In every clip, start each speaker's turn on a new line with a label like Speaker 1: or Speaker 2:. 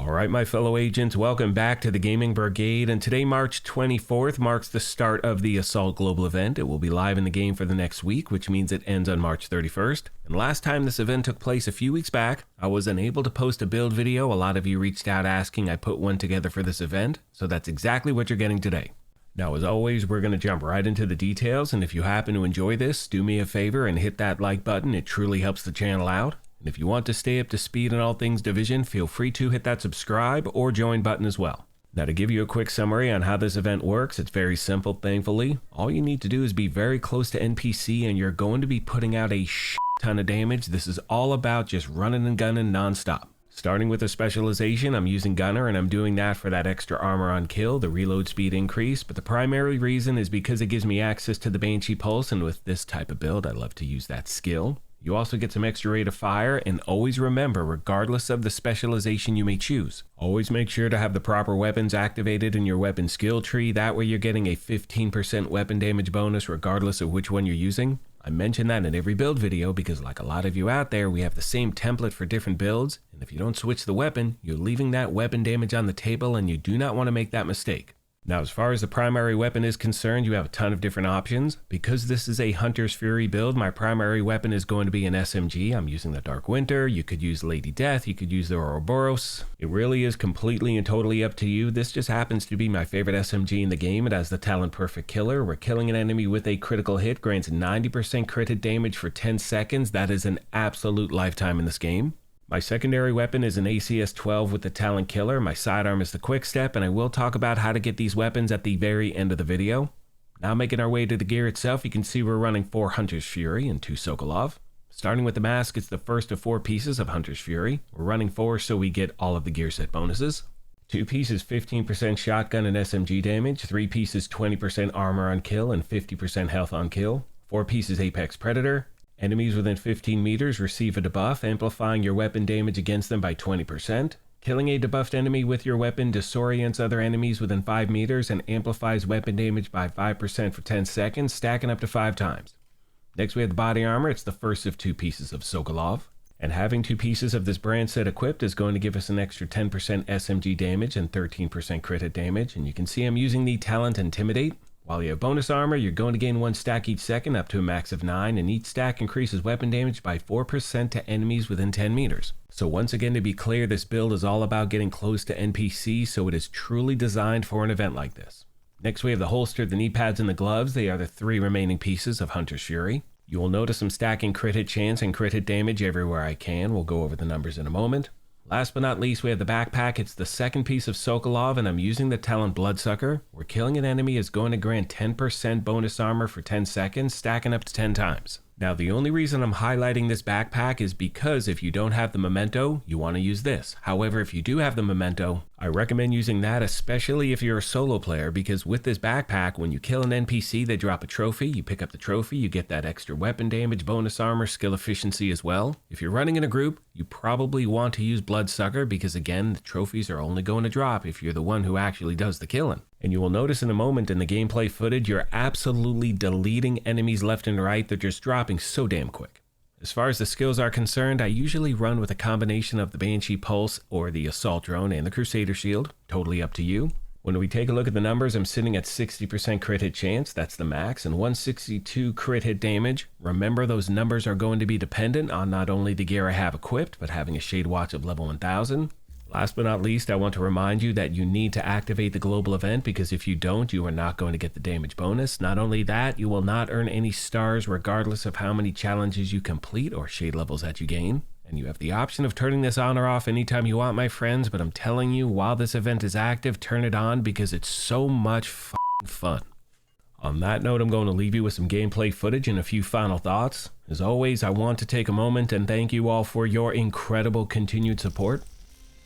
Speaker 1: Alright my fellow agents, welcome back to the Gaming Brigade, and today March 24th marks the start of the Assault Global event. It will be live in the game for the next week, which means it ends on March 31st. And last time this event took place a few weeks back, I was unable to post a build video. A lot of you reached out asking I put one together for this event, so that's exactly what you're getting today. Now as always, we're going to jump right into the details, and if you happen to enjoy this, do me a favor and hit that like button. It truly helps the channel out. And if you want to stay up to speed on all things Division, feel free to hit that subscribe or join button as well. Now to give you a quick summary on how this event works, it's very simple thankfully. All you need to do is be very close to NPC and you're going to be putting out a ton of damage. This is all about just running and gunning non-stop. Starting with a specialization, I'm using Gunner and I'm doing that for that extra armor on kill, the reload speed increase, but the primary reason is because it gives me access to the Banshee Pulse, and with this type of build I love to use that skill. You also get some extra rate of fire, and always remember, regardless of the specialization you may choose, always make sure to have the proper weapons activated in your weapon skill tree. That way you're getting a 15% weapon damage bonus regardless of which one you're using. I mention that in every build video because like a lot of you out there, we have the same template for different builds, and if you don't switch the weapon, you're leaving that weapon damage on the table and you do not want to make that mistake. Now as far as the primary weapon is concerned, you have a ton of different options. Because this is a Hunter's Fury build, my primary weapon is going to be an SMG. I'm using the Dark Winter, you could use Lady Death, you could use the Ouroboros. It really is completely and totally up to you. This just happens to be my favorite SMG in the game. It has the Talent Perfect Killer, where killing an enemy with a critical hit grants 90% critted damage for 10 seconds. That is an absolute lifetime in this game. My secondary weapon is an ACS-12 with the Talent Killer. My sidearm is the Quick Step, and I will talk about how to get these weapons at the very end of the video. Now making our way to the gear itself, you can see we're running 4 Hunter's Fury and 2 Sokolov. Starting with the mask, it's the first of 4 pieces of Hunter's Fury. We're running 4 so we get all of the gear set bonuses. 2 pieces 15% shotgun and SMG damage, 3 pieces 20% armor on kill and 50% health on kill, 4 pieces Apex Predator. Enemies within 15 meters receive a debuff, amplifying your weapon damage against them by 20%. Killing a debuffed enemy with your weapon disorients other enemies within 5 meters and amplifies weapon damage by 5% for 10 seconds, stacking up to 5 times. Next we have the body armor. It's the first of 2 pieces of Sokolov. And having 2 pieces of this brand set equipped is going to give us an extra 10% SMG damage and 13% crit hit damage. And you can see I'm using the Talent Intimidate. While you have bonus armor, you're going to gain 1 stack each second up to a max of 9, and each stack increases weapon damage by 4% to enemies within 10 meters. So once again, to be clear, this build is all about getting close to NPC, so it is truly designed for an event like this. Next we have the holster, the knee pads, and the gloves. They are the 3 remaining pieces of Hunter's Fury. You will notice I'm stacking crit hit chance and crit hit damage everywhere I can. We'll go over the numbers in a moment. Last but not least, we have the backpack. It's the second piece of Sokolov, and I'm using the Talent Bloodsucker, where killing an enemy is going to grant 10% bonus armor for 10 seconds, stacking up to 10 times. Now, the only reason I'm highlighting this backpack is because if you don't have the Memento, you want to use this. However, if you do have the Memento, I recommend using that, especially if you're a solo player, because with this backpack, when you kill an NPC, they drop a trophy. You pick up the trophy, you get that extra weapon damage, bonus armor, skill efficiency as well. If you're running in a group, you probably want to use Bloodsucker because again, the trophies are only going to drop if you're the one who actually does the killing. And you will notice in a moment in the gameplay footage, you're absolutely deleting enemies left and right. They're just dropping so damn quick. As far as the skills are concerned, I usually run with a combination of the Banshee Pulse or the Assault Drone and the Crusader Shield. Totally up to you. When we take a look at the numbers, I'm sitting at 60% crit hit chance, that's the max, and 162 crit hit damage. Remember, those numbers are going to be dependent on not only the gear I have equipped, but having a Shade Watch of level 1000. Last but not least, I want to remind you that you need to activate the global event because if you don't, you are not going to get the damage bonus. Not only that, you will not earn any stars regardless of how many challenges you complete or shade levels that you gain. And you have the option of turning this on or off anytime you want, my friends, but I'm telling you, while this event is active, turn it on because it's so much fun. On that note, I'm going to leave you with some gameplay footage and a few final thoughts. As always, I want to take a moment and thank you all for your incredible continued support.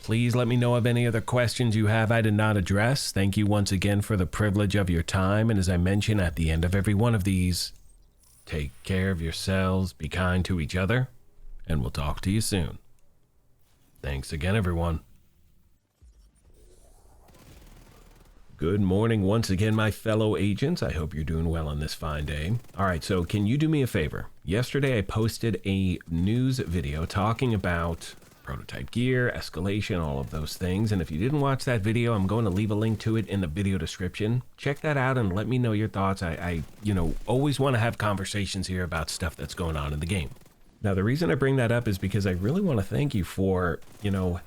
Speaker 1: Please let me know of any other questions you have I did not address. Thank you once again for the privilege of your time, and as I mention at the end of every one of these, take care of yourselves, be kind to each other, and we'll talk to you soon. Thanks again, everyone. Good morning once again, my fellow agents. I hope you're doing well on this fine day. All right, so can you do me a favor? Yesterday I posted a news video talking about prototype gear, escalation, all of those things. And if you didn't watch that video, I'm going to leave a link to it in the video description. Check that out and let me know your thoughts. I always want to have conversations here about stuff that's going on in the game. Now, the reason I bring that up is because I really want to thank you for,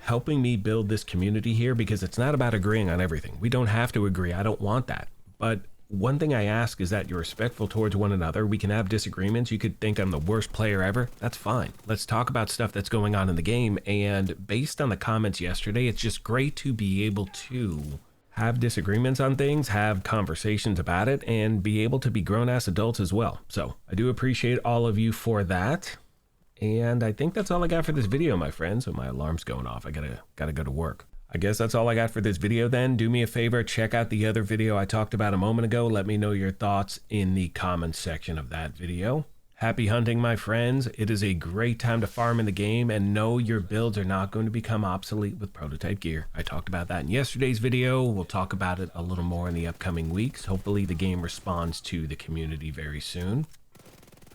Speaker 1: helping me build this community here, because it's not about agreeing on everything. We don't have to agree. I don't want that. But one thing I ask is that you're respectful towards one another. We can have disagreements. You could think I'm the worst player ever. That's fine. Let's talk about stuff that's going on in the game. And based on the comments yesterday, it's just great to be able to have disagreements on things, have conversations about it, and be able to be grown-ass adults as well. So I do appreciate all of you for that. And I think that's all I got for this video, my friends. So my alarm's going off. I gotta go to work. I guess that's all I got for this video then. Do me a favor, check out the other video I talked about a moment ago. Let me know your thoughts in the comments section of that video. Happy hunting, my friends. It is a great time to farm in the game, and know your builds are not going to become obsolete with prototype gear. I talked about that in yesterday's video. We'll talk about it a little more in the upcoming weeks. Hopefully the game responds to the community very soon.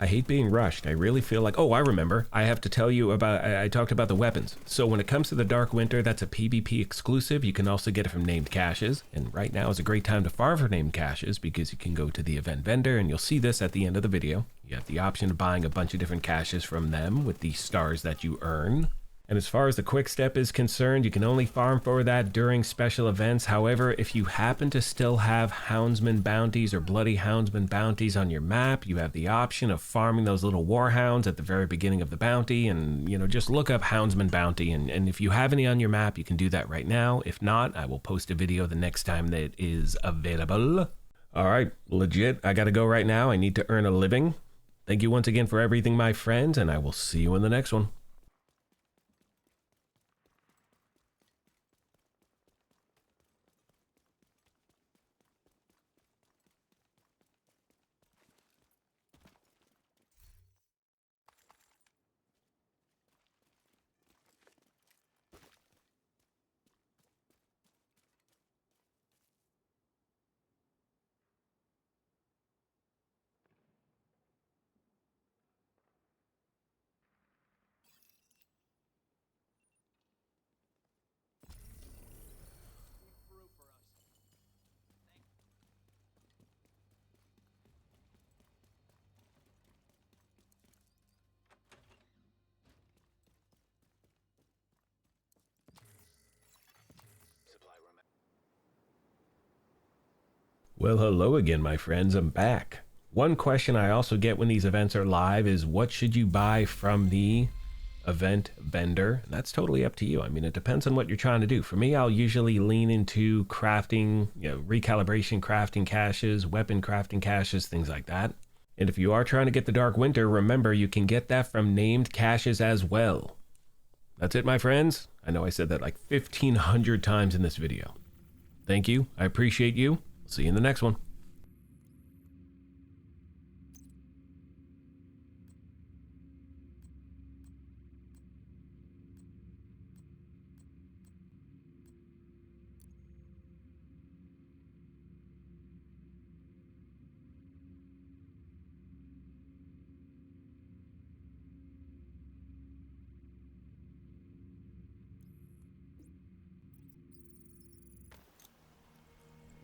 Speaker 1: I hate being rushed. I really feel like, oh, I remember. I have to tell you about, I talked about the weapons. So when it comes to the Dark Winter, that's a PvP exclusive. You can also get it from named caches. And right now is a great time to farm for named caches, because you can go to the event vendor, and you'll see this at the end of the video. You have the option of buying a bunch of different caches from them with the stars that you earn. And as far as the quick step is concerned, you can only farm for that during special events. However, if you happen to still have Houndsman bounties or Bloody Houndsman bounties on your map, you have the option of farming those little warhounds at the very beginning of the bounty. And, just look up Houndsman bounty. And if you have any on your map, you can do that right now. If not, I will post a video the next time that it is available. All right, legit. I got to go right now. I need to earn a living. Thank you once again for everything, my friends, and I will see you in the next one. Well, hello again, my friends. I'm back. One question I also get when these events are live is, what should you buy from the event vendor? And that's totally up to you. I mean, it depends on what you're trying to do. For me, I'll usually lean into crafting, recalibration crafting caches, weapon crafting caches, things like that. And if you are trying to get the Dark Winter, remember you can get that from named caches as well. That's it, my friends. I know I said that like 1,500 times in this video. Thank you. I appreciate you. See you in the next one.